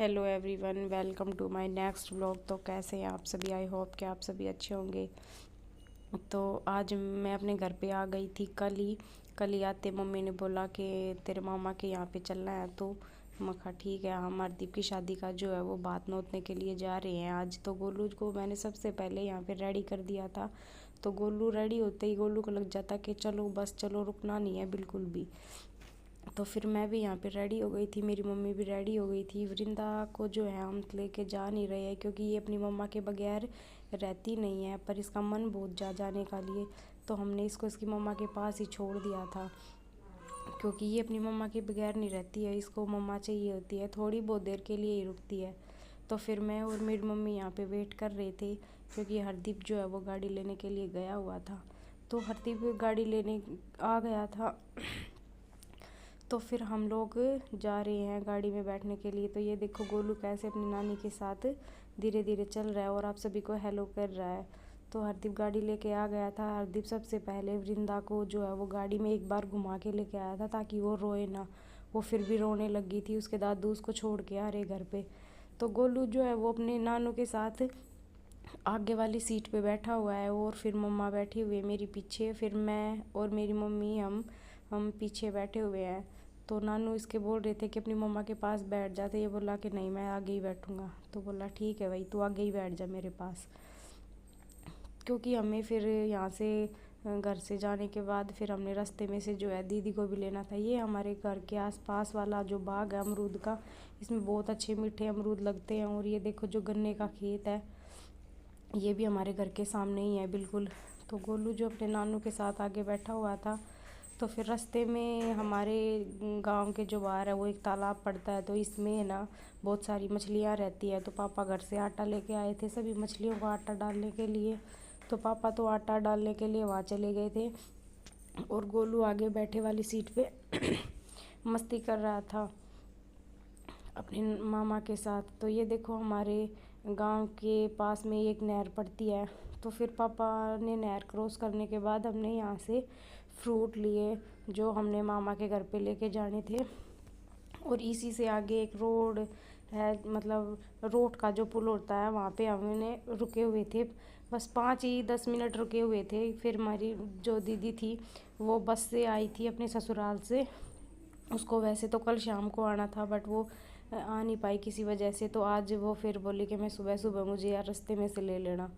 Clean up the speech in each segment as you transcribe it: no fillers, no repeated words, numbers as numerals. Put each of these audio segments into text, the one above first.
Hello everyone, welcome to my next vlog. तो कैसे हैं आप सभी? आई होप कि आप सभी अच्छे होंगे। तो आज मैं अपने घर पे आ गई थी कल ही आते मम्मी ने बोला कि तेरे मामा के यहाँ पे चलना है। तो मैं कहा ठीक है, हम हरदीप की शादी का जो है वो बात नोतने के लिए जा रहे हैं आज। तो गोलू को मैंने सबसे पहले यहाँ पे रेडी कर दिया था। तो गोलू रेडी होते ही गोलू को लग जाता कि चलो बस चलो, रुकना नहीं है बिल्कुल भी। तो फिर मैं भी यहाँ पे रेडी हो गई थी, मेरी मम्मी भी रेडी हो गई थी। वृंदा को जो है हम लेके जा नहीं रहे हैं क्योंकि ये अपनी मम्मा के बगैर रहती नहीं है, पर इसका मन बहुत जा जाने का लिए। तो हमने इसको इसकी मम्मा के पास ही छोड़ दिया था क्योंकि ये अपनी मम्मा के बगैर नहीं रहती है, इसको मम्मा चाहिए होती है, थोड़ी बहुत देर के लिए ही रुकती है। तो फिर मैं और मेरी मम्मी यहाँ पे वेट कर रहे थे क्योंकि हरदीप जो है वो गाड़ी लेने के लिए गया हुआ था। तो हरदीप गाड़ी लेने आ गया था। तो फिर हम लोग जा रहे हैं गाड़ी में बैठने के लिए। तो ये देखो गोलू कैसे अपनी नानी के साथ धीरे धीरे चल रहा है और आप सभी को हेलो कर रहा है। तो हरदीप गाड़ी लेके आ गया था। हरदीप सबसे पहले वृंदा को जो है वो गाड़ी में एक बार घुमा के लेके आया था ताकि वो रोए ना। वो फिर भी रोने लगी थी, उसके दादू उसको छोड़ के आ रहे घर पे। तो गोलू जो है वो अपने नानू के साथ आगे वाली सीट पे बैठा हुआ है और फिर मम्मा बैठी हुई है मेरी पीछे, फिर मैं और मेरी मम्मी हम पीछे बैठे हुए हैं। तो नानू इसके बोल रहे थे कि अपनी मम्मा के पास बैठ जाते, ये बोला कि नहीं मैं आगे ही बैठूंगा। तो बोला ठीक है भाई, तू आगे ही बैठ जा मेरे पास। क्योंकि हमें फिर यहाँ से घर से जाने के बाद फिर हमने रास्ते में से जो है दीदी को भी लेना था। ये हमारे घर के आसपास वाला जो बाग है अमरूद का, इसमें बहुत अच्छे मीठे अमरूद लगते हैं। और ये देखो जो गन्ने का खेत है, ये भी हमारे घर के सामने ही है बिल्कुल। तो गोलू जो अपने नानू के साथ आगे बैठा हुआ था। तो फिर रास्ते में हमारे गांव के जो बाहर है वो एक तालाब पड़ता है, तो इसमें ना बहुत सारी मछलियाँ रहती है। तो पापा घर से आटा लेके आए थे सभी मछलियों को आटा डालने के लिए। तो पापा तो आटा डालने के लिए वहाँ चले गए थे और गोलू आगे बैठे वाली सीट पे मस्ती कर रहा था अपने मामा के साथ। तो ये देखो हमारे गांव के पास में एक नहर पड़ती है। तो फिर पापा ने नहर क्रॉस करने के बाद हमने यहाँ से फ्रूट लिए जो हमने मामा के घर पे लेके जाने थे। और इसी से आगे एक रोड है, मतलब रोड का जो पुल होता है वहाँ पे हमने रुके हुए थे। बस 5 ही 10 मिनट रुके हुए थे। फिर हमारी जो दीदी थी वो बस से आई थी अपने ससुराल से। उसको वैसे तो कल शाम को आना था बट वो आ नहीं पाई किसी वजह से। तो आज वो फिर बोली कि मैं सुबह सुबह मुझे यार रास्ते में से ले लेना।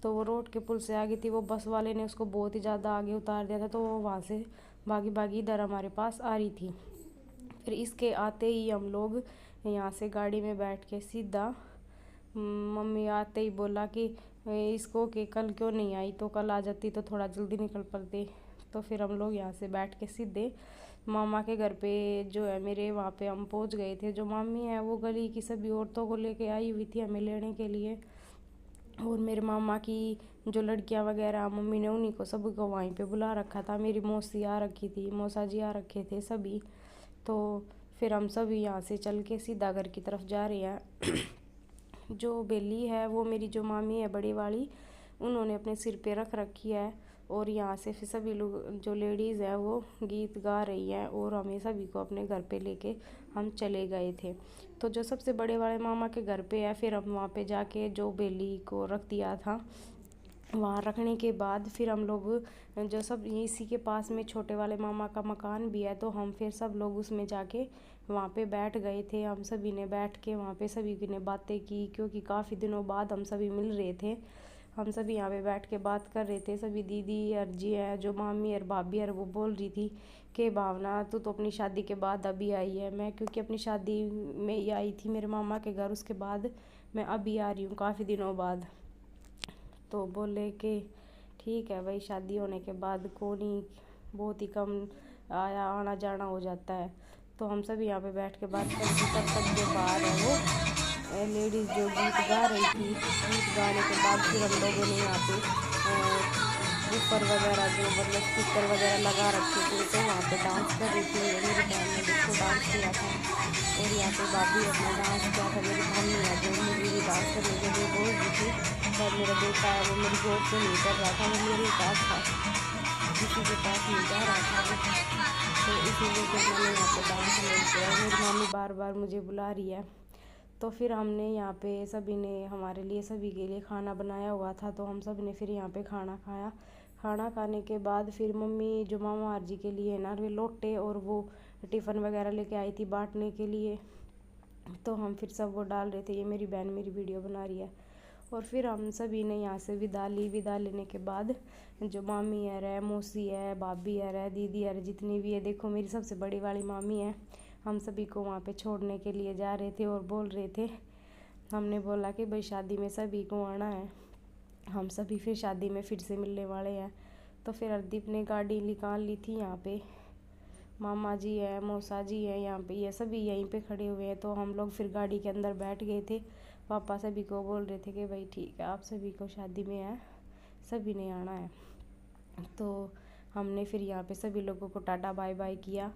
तो वो रोड के पुल से आ गई थी। वो बस वाले ने उसको बहुत ही ज़्यादा आगे उतार दिया था, तो वो वहाँ से भागी भागी इधर हमारे पास आ रही थी। फिर इसके आते ही हम लोग यहाँ से गाड़ी में बैठ के सीधा, मम्मी आते ही बोला कि इसको कि कल क्यों नहीं आई, तो कल आ जाती तो थोड़ा जल्दी निकल पड़ते। तो फिर हम लोग यहाँ से बैठ के सीधे मामा के घर पे जो है मेरे, वहाँ पे हम पहुँच गए थे। जो मामी है वो गली की सभी औरतों को लेके आई हुई थी हमें लेने के लिए। और मेरे मामा की जो लड़कियां वगैरह मम्मी ने उन्हीं को सभी को वहीं पे बुला रखा था। मेरी मौसी आ रखी थी, मौसा जी आ रखे थे सभी। तो फिर हम सभी यहाँ से चल के सीधा घर की तरफ जा रहे हैं। जो बेली है वो मेरी जो मामी है बड़ी वाली, उन्होंने अपने सिर पे रख रखी है। और यहाँ से फिर सभी लोग जो लेडीज़ है वो गीत गा रही है और हमें सभी को अपने घर पे लेके हम चले गए थे। तो जो सबसे बड़े वाले मामा के घर पे है, फिर हम वहाँ पे जाके जो बेली को रख दिया था, वहाँ रखने के बाद फिर हम लोग जो सब इसी के पास में छोटे वाले मामा का मकान भी है, तो हम फिर सब लोग उसमें जाके वहाँ पे बैठ गए थे। हम सभी ने बैठ के वहाँ पे सभी ने बातें की क्योंकि काफ़ी दिनों बाद हम सभी मिल रहे थे। हम सभी यहाँ पे बैठ के बात कर रहे थे। सभी दीदी और जी है जो मामी और भाभी है वो बोल रही थी कि भावना तू तो अपनी शादी के बाद अभी आई है। मैं क्योंकि अपनी शादी में ही आई थी मेरे मामा के घर, उसके बाद मैं अभी आ रही हूँ काफ़ी दिनों बाद। तो बोले कि ठीक है भाई, शादी होने के बाद कौन ही, बहुत ही कम आना जाना हो जाता है। तो हम सब यहाँ पे बैठ के बात कर रहे, तब तक जो बाहर है वो लेडीज़ जो गीत गा रही थी। गीत गाने के बाद फिर हम लोगों ने यहाँ पे ऊपर वगैरह जो मतलब स्पीकर वगैरह लगा रखे थे, तो वहाँ पे डांस कर रही थी। मेरी बहन ने देखो डांस किया था और यहाँ पे भाभी अपना डांस किया था। मेरी मम्मी है जो मुझे भी डांस करने के लिए बोल रही थी, पर मेरा बेटा है वो मेरी गोद से नहीं कर रहा था, वो मेरे पास था, किसी के पास नहीं जा रहा था वो। तो इसीलिए फिर मैंने यहाँ पे डांस नहीं किया। मेरी मम्मी बार बार मुझे बुला रही है। तो फिर हमने यहाँ पे सभी ने हमारे लिए सभी के लिए खाना बनाया हुआ था, तो हम सब ने फिर यहाँ पे खाना खाया। खाना खाने के बाद फिर मम्मी जो मामा आरजी के लिए ना वे लोटे और वो टिफ़िन वगैरह लेके आई थी बांटने के लिए, तो हम फिर सब वो डाल रहे थे। ये मेरी बहन मेरी वीडियो बना रही है। और फिर हम सभी ने यहाँ से विदा ली। विदा लेने के बाद जो मामी है, मौसी है, भाभी है, दीदी है, जितनी भी है, देखो मेरी सबसे बड़ी वाली मामी है, हम सभी को वहाँ पे छोड़ने के लिए जा रहे थे और बोल रहे थे, हमने बोला कि भाई शादी में सभी को आना है, हम सभी फिर शादी में फिर से मिलने वाले हैं। तो फिर हरदीप ने गाड़ी निकाल ली थी। यहाँ पे मामा जी है, मौसा जी है, यहाँ पे ये सभी यहीं पे खड़े हुए हैं। तो हम लोग फिर गाड़ी के अंदर बैठ गए थे। पापा सभी को बोल रहे थे कि भाई ठीक है, आप सभी को शादी में है, सभी ने आना है। तो हमने फिर यहाँ पे सभी लोगों को टाटा बाय बाय किया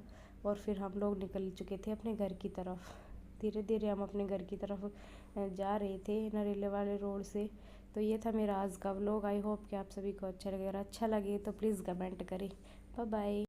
और फिर हम लोग निकल चुके थे अपने घर की तरफ। धीरे धीरे हम अपने घर की तरफ जा रहे थे नरेले वाले रोड से। तो ये था मेरा आज का व्लॉग। आई होप कि आप सभी को अच्छा लगे। अगर अच्छा लगे तो प्लीज़ कमेंट करें। Bye bye.